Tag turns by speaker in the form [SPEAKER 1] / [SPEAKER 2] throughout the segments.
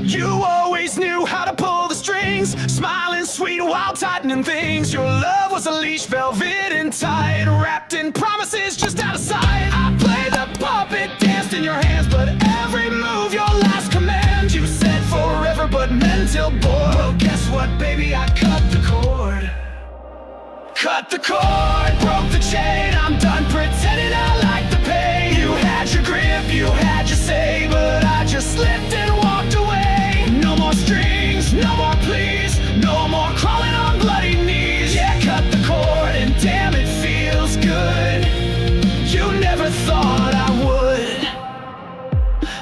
[SPEAKER 1] You always knew how to pull the strings, smiling sweet while tightening things. Your love was a leash, velvet and tight, wrapped in promises just out of sight. I played the puppet, danced in your hands, but every move your last command. You said forever, but meant till bored. Well, guess what, baby, I cut the cord. Cut the cord, broke the chain. I'm done pretending I like the pain. You had your grip, you had your say, but I just slipped and walked away. No more strings, no more pleas, no more crawling on bloody knees. Yeah, cut the cord and damn it feels good. You never thought I would.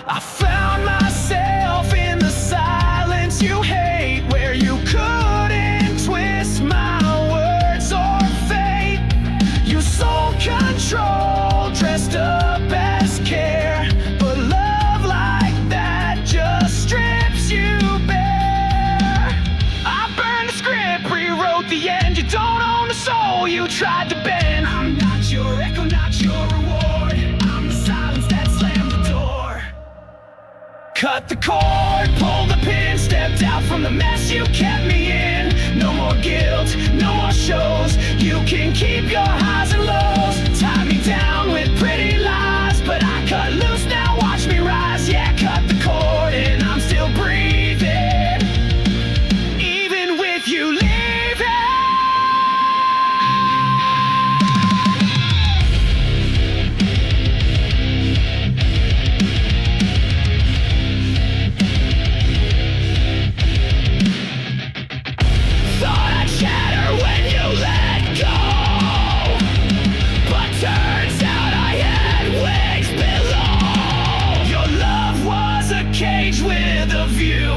[SPEAKER 1] I found myself in the silence you hate, where you couldn't twist my words or fate. You sold control, dressed up as care, but love like that just strips you bare. I burned the script, rewrote the end. You don't own the soul you tried to bend. I'm not your echo, not your reward. I'm the silence that slammed the door. Cut the cord, pulled the pin, stepped out from the mess you kept me in. No more guilt, no more shows. You can keep your highs and lows. Tie me down with pretty lies, but I cut loose now, watch me rise. Yeah, cut the cord and I'm still breathing, even with you leaving. Thought I'd shatter when you let go, but turns out I had wings below. Your love was a cage with a view.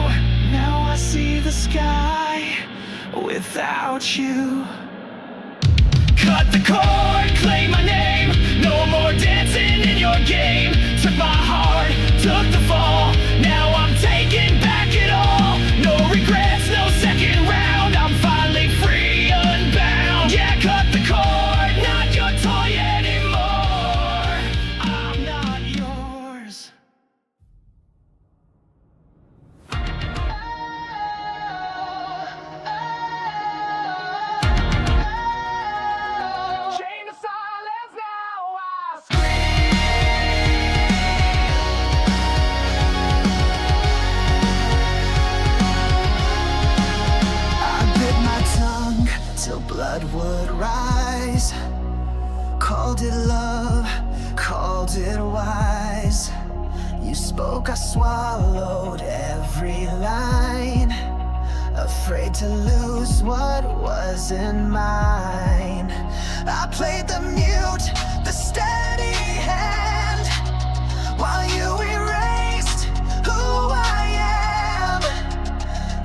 [SPEAKER 1] Now I see the sky without you. Cut the cord, claim my name. No more dancing in your game. Took my heart, took the fall. Now I'm taking back it all. No regrets, no second round. I'm finally free, unbound. Yeah, cut the cord, not your toy anymore. I'm not yours. Chain of silence, now I
[SPEAKER 2] I bit my tongue till blood would rise. Called it love, called it wise. You spoke, I swallowed every line, afraid to lose what wasn't mine. I played the mute, the steady hand, while you erased who I am.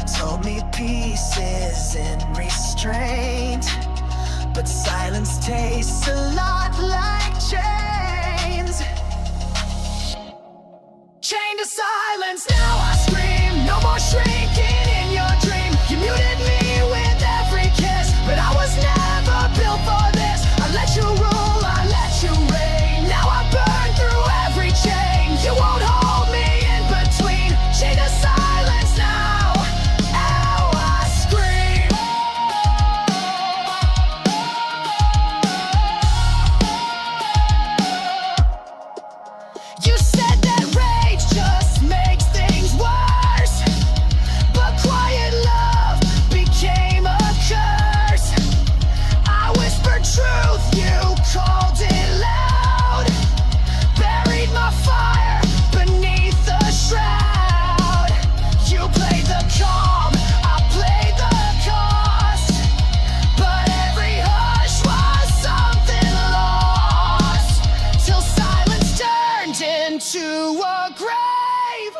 [SPEAKER 2] Told me peace isn't restraint, but silence tastes a lot like chains. Chained to silence, now I scream. No more shrinking in your dream. You muted me with every kiss, but I was never built for this. I let you rule, I let you reign. Now I burn through every chain. You won't hold me in between. Chained to silence now. Ow, I scream. You said that rage just makes things worse, but quiet love became a curse. I whispered truth, you called it loud. Buried my fire beneath the shroud. You played the calm, I played the cost, but every hush was something lost, till silence turned into a grave,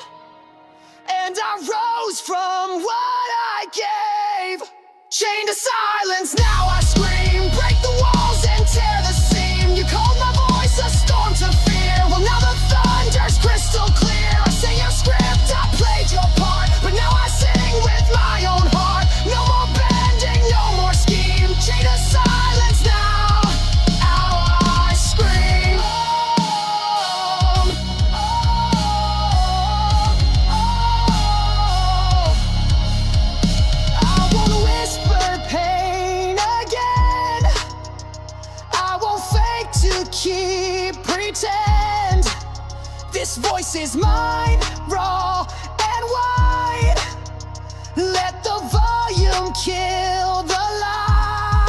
[SPEAKER 2] and I rose from what I gave. Chained to silence, now I scream. Break the walls and tear the seam. You called my voice a storm to fear. Well, now the thunder's crystal clear. I sang your script, I played your part, but now I sing with my own heart. No more bending, no more scheme. Chained to silence now. Ow, I scream. Oh, oh, oh, oh. volume, kill the lie.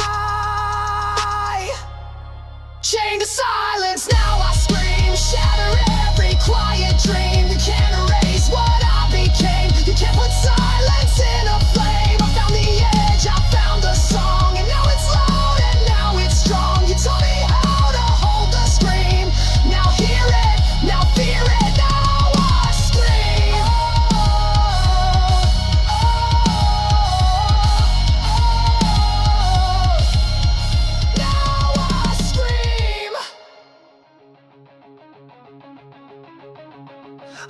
[SPEAKER 2] Chained to silence, now I scream, shatter every quiet dream. You can't erase what I became. You can't put silence in a flame. I found the edge, I found the song, and now it's loud and now it's strong. You taught me how to hold the scream. Now hear it, now fear it, now I scream. Now I scream.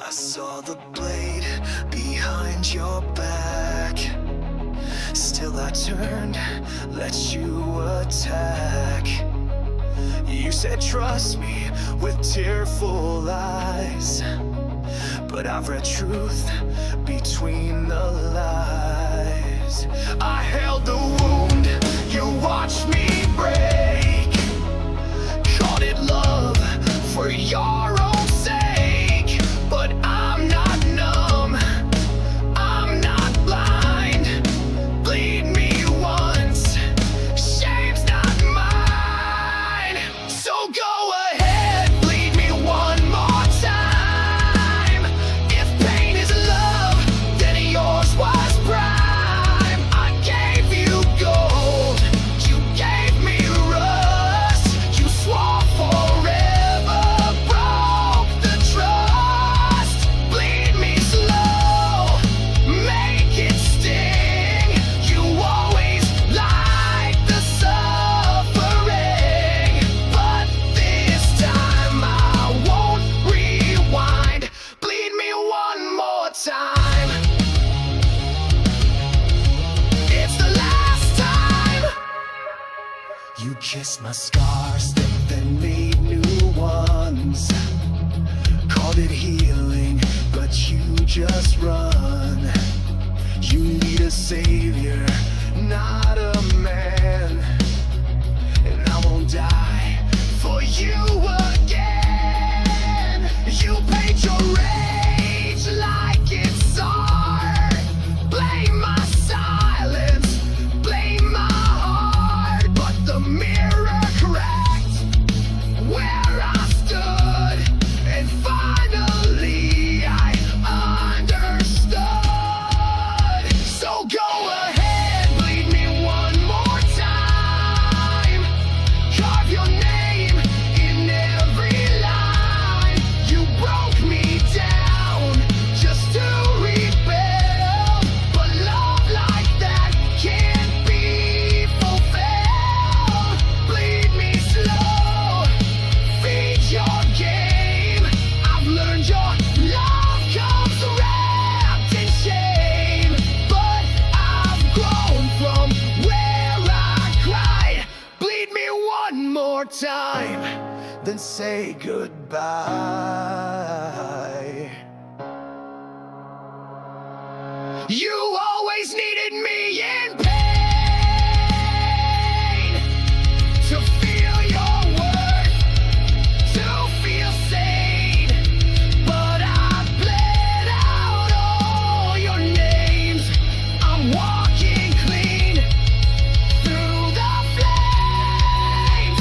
[SPEAKER 1] I saw the blade behind your back. Still I turned, let you attack. You said trust me with tearful eyes, but I've read truth between the lies. I held the wound, you watched me break. Called it love for your own sake, but I'm not numb, I'm not blind. Bleed me once, shame's not mine. So go ahead, bleed me one more time. If pain is love, then yours was prime. I gave you gold, you gave me rust. You swore forever, broke the trust. Bleed me slow, make it sting. You always like the suffering, but this time I won't rewind. Bleed me one more time. It's the last time. You kissed my scars, then made new ones. Called it healing, but you just run. You need a savior, not a man. And I won't die for you again. You paint your rage like it's art. Blame my silence, blame my heart. But the mirror cracked where I stood, and finally I understood. So go ahead, bleed me one more time. Carve your name in every line. You broke me down just to rebuild, but love like that can't be fulfilled. Bleed me slow, feed your game. I've learned your love comes wrapped in shame, but I've grown from where I cried. Bleed me one more time, then say goodbye. You always needed me in pain to feel your worth, to feel sane. But I bled out all your names. I'm walking clean through the flames.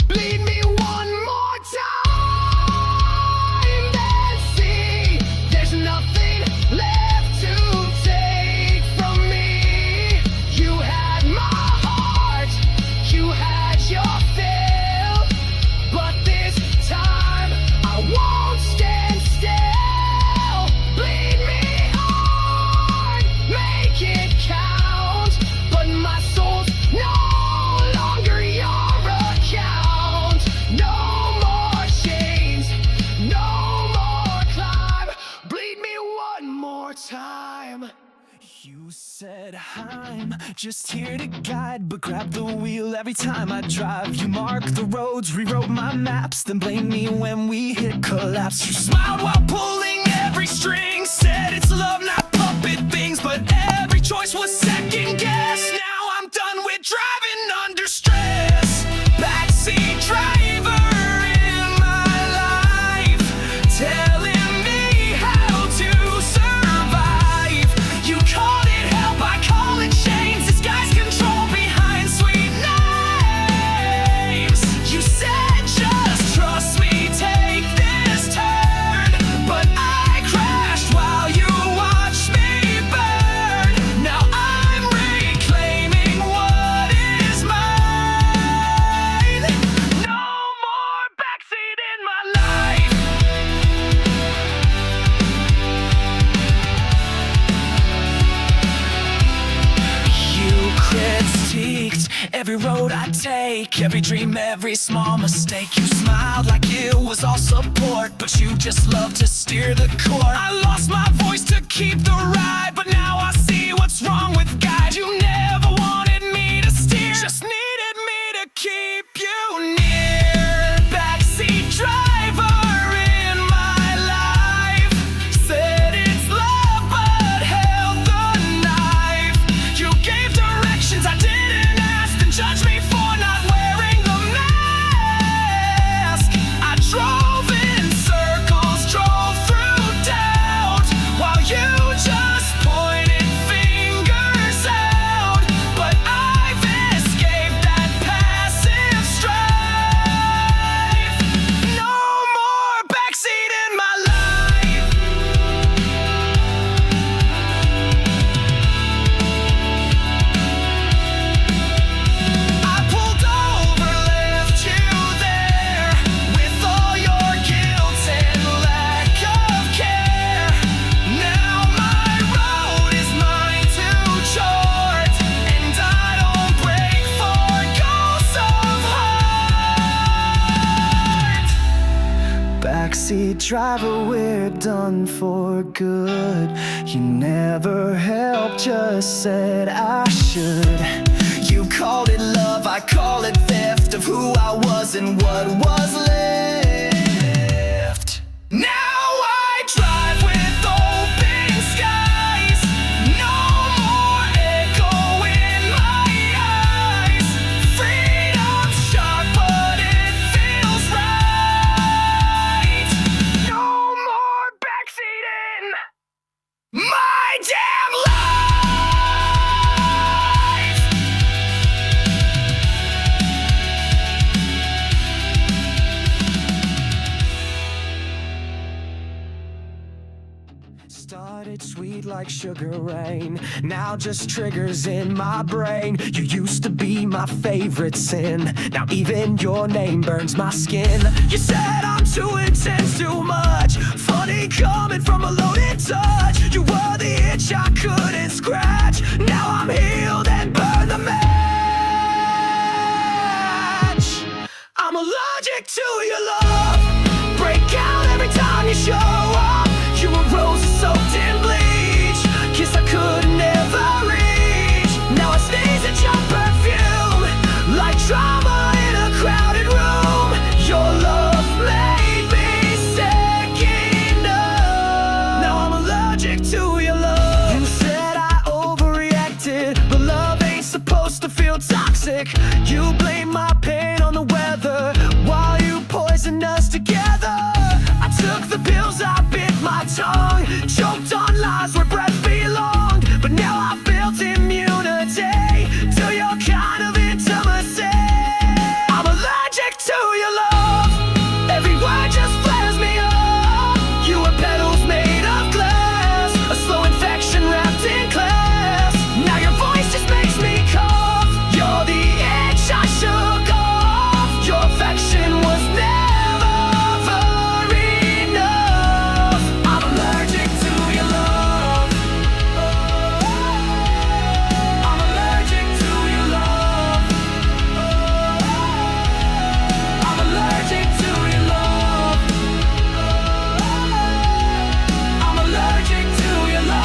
[SPEAKER 1] Bleed me one more time, then see there's nothing left to take from me. You had my heart, you had your fill, but this time I won't stand still. Bleed me hard, make it count, but my soul's no longer your account. No more chains, no more climb. Bleed me one more time. You said I'm just here to guide, but grab the wheel every time I drive. You mark the roads, rewrote my maps, then blame me when we hit collapse. You smiled while pulling every string, said it's love, not puppet things, but every choice was second guess. Now I'm done with driving under stress. Backseat driver in my life, telling me how to survive. every road I take, every dream, every small mistake. You smiled like it was all support, but you just love to steer the course. I lost my voice to keep the ride, but now I see what's wrong with guide. You never wanted me to steer, just needed me to keep you near. Backseat driver in my life, said it's love but held the knife. You gave directions I didn't ask, and judged me for not wearing the mask. I drove in circles, drove through doubt, while you just pointed fingers out. But I've escaped that passive strife. No more backseat in my life. I pulled over, left you there with all your guilt and lack of care. Now my road is mine to chart, and I don't break for ghosts of heart. Backseat driver, we're done for good. You never helped, just said I should. You called it love, I call it theft of who I was and what was left. Now I drive with open skies, no more echo in my eyes. Freedom's sharp, but it feels right. No more backseat in my damn life. Started sweet like sugar rain, now just triggers in my brain. You used to be my favorite sin, now even your name burns my skin. You said I'm too intense, too much, funny coming from a loaded touch. You were the itch I couldn't scratch, now I'm healed and burn the match. I'm allergic to your love, break out every time you show up. You were roses soaked in bleach, kiss I could never reach. Now it stays at your perfume, like drama in a crowded room. Your love made me second up. Now I'm allergic to your love. You said I overreacted, but love ain't supposed to feel toxic. You blame my pain on the weather, while you poison us together. I took the pills, I bit my tongue, choked on lies where breath belonged. But now I've built immunity to your kind of intimacy. I'm allergic to your love, every word just flares me up. You were petals made of glass, a slow infection wrapped in class. Now your voice just makes me cough. You're the itch I shook off. Your affection was never enough. I'm allergic to your love. I'm allergic to your love. I'm allergic to your love. I'm allergic to your love.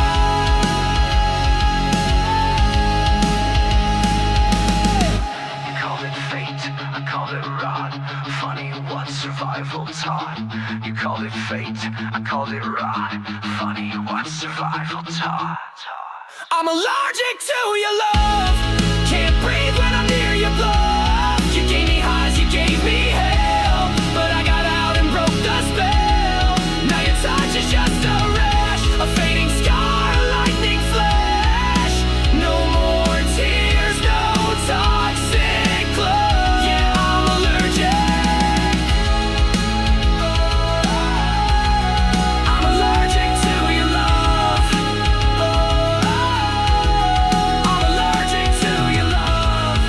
[SPEAKER 1] You called it fate, I called it rot. Funny what survival taught. You called it fate, I called it rot. Funny what survival taught. I'm allergic to your love, can't breathe when I'm near your blood. You gave me highs, you gave me hell, but I got out and broke the spell. Now your touch is just a rash, a fading scar, a lightning flash. No more tears, no toxic love. Yeah, I'm allergic. I'm allergic to your love. I'm allergic to your love.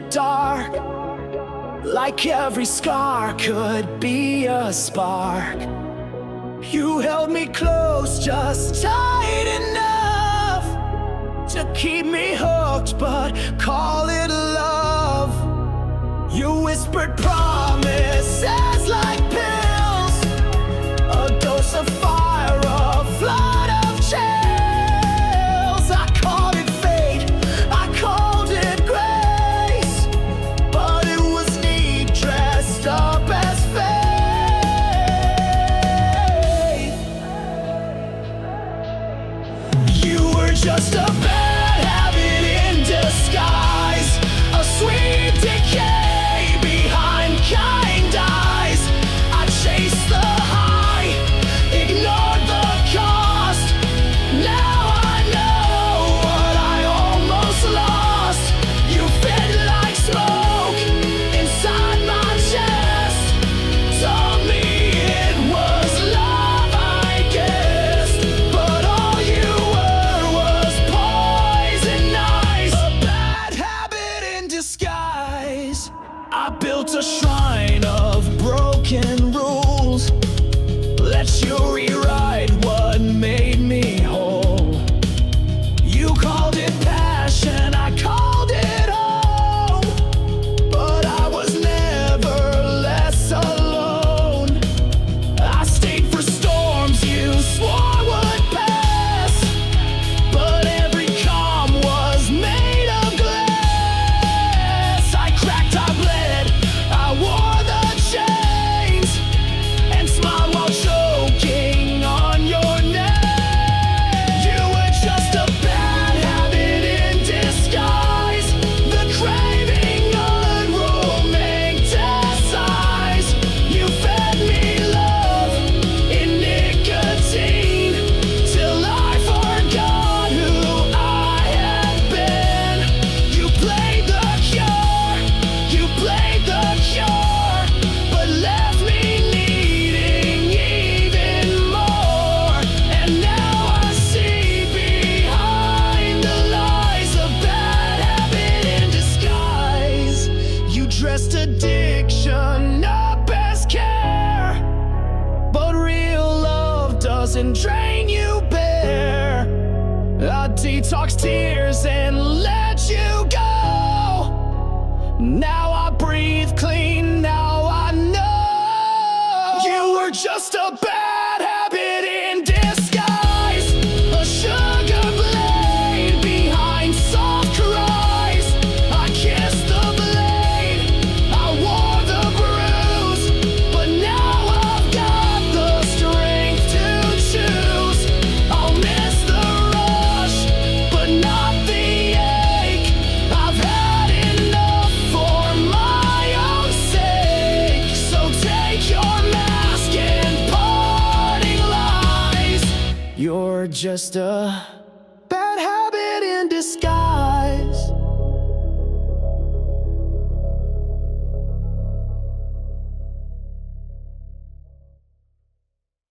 [SPEAKER 2] dark, like every scar could be a spark. You held me close, just tight enough to keep me hooked, but call it love. You whispered promises like pills, a dose of fire, a flood of chills. I called it fate, I called it grace, but it was need dressed up as faith. You were just a bad habit in disguise, a sweet decay behind kind eyes. I chased the high, ignored the cost. Now I know what I almost lost. You fit like smoke inside my chest, told me it was love, I guess, but all you were was poison ice, a bad habit in disguise. I built a shrine of broken rules, let you rewrite what made me whole. You called it passion, I called it home, but I was never less alone. I stayed for storms you swore would pass, but every calm was made of glass. I cracked, I bled, I wore the chains, and smiled while choking on your name. You were just a bad habit in disguise, the craving unromanticized. You fed me love in nicotine, till I forgot who I had been. You played the cure, you played the cure, but left me needing even more. And now I see behind the lies, a bad habit in disguise. You dressed addiction up as care, but real love doesn't drain you bare. I detox tears and let you go. Now I breathe clean, now I know. You were just a bad habit in disguise, a sugar blade behind soft cries. I kissed the blade, I wore the bruise, but now I've got the strength to choose. I'll miss the rush, but not the ache. I've had enough for my own sake. So take your mask and parting lies. You're just a bad habit in disguise.